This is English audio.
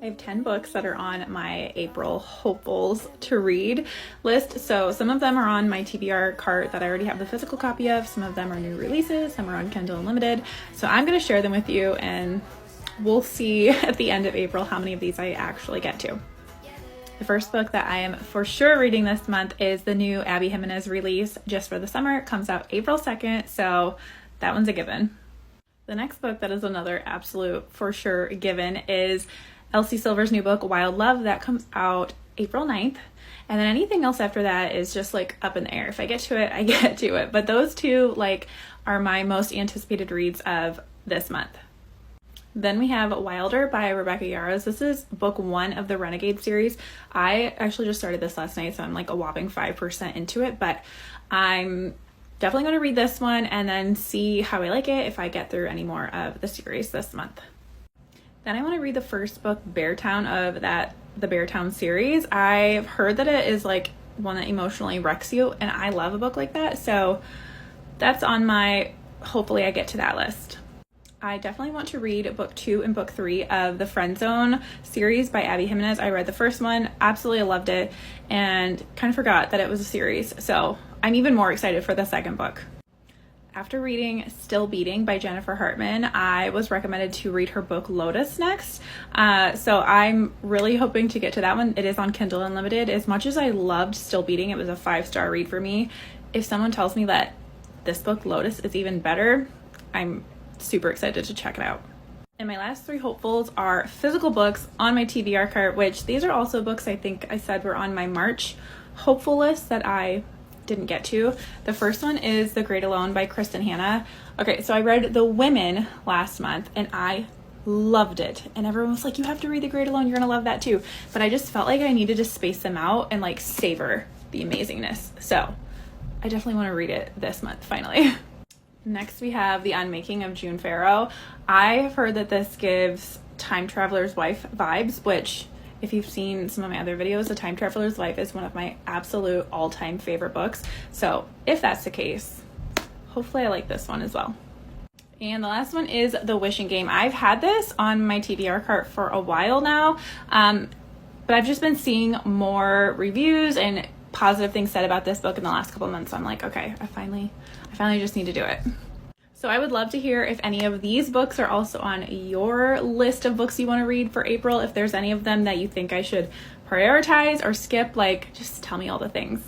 I have 10 books that are on my April hopefuls to read list. So some of them are on my TBR cart that I already have the physical copy of. Some of them are new releases. Some are on Kindle Unlimited. So I'm going to share them with you, and we'll see at the end of April how many of these I actually get to. The first book that I am for sure reading this month is the new Abby Jimenez release, Just for the Summer. It comes out April 2nd, so that one's a given. The next book that is another absolute for sure given is Elsie Silver's new book, Wild Love. That comes out April 9th. And then anything else after that is just like up in the air. If I get to it, I get to it. But those two are my most anticipated reads of this month. Then we have Wilder by Rebecca Yarros. This is book 1 of the Renegade series. I actually just started this last night, so I'm like a whopping 5% into it, but I'm definitely going to read this one and then see how I like it if I get through any more of the series this month. Then I want to read the first book, Beartown, of the Beartown series. I've heard that it is like one that emotionally wrecks you, and I love a book like that, so that's on my hopefully I get to that list. I definitely want to read book 2 and book 3 of the Friend Zone series by Abby Jimenez. I read the first one, absolutely loved it, and kind of forgot that it was a series, so I'm even more excited for the second book. After reading Still Beating by Jennifer Hartman, I was recommended to read her book Lotus next. So I'm really hoping to get to that one. It is on Kindle Unlimited. As much as I loved Still Beating, it was a 5-star read for me. If someone tells me that this book, Lotus, is even better, I'm super excited to check it out. And my last 3 hopefuls are physical books on my TBR cart, which these are also books I think I said were on my March hopeful list that I didn't get to. The first one is The Great Alone by Kristen Hanna. Okay, so I read The Women last month and I loved it. And everyone was like, you have to read The Great Alone, you're gonna love that too. But I just felt like I needed to space them out and like savor the amazingness. So I definitely want to read it this month, finally. Next we have The Unmaking of June Farrow. I have heard that this gives Time Traveler's Wife vibes, which if you've seen some of my other videos, The Time Traveler's Wife is one of my absolute all-time favorite books. So if that's the case, hopefully I like this one as well. And the last one is The Wishing Game. I've had this on my TBR cart for a while now, but I've just been seeing more reviews and positive things said about this book in the last couple months. So I'm like, okay, I finally just need to do it. So I would love to hear if any of these books are also on your list of books you want to read for April. If there's any of them that you think I should prioritize or skip, just tell me all the things.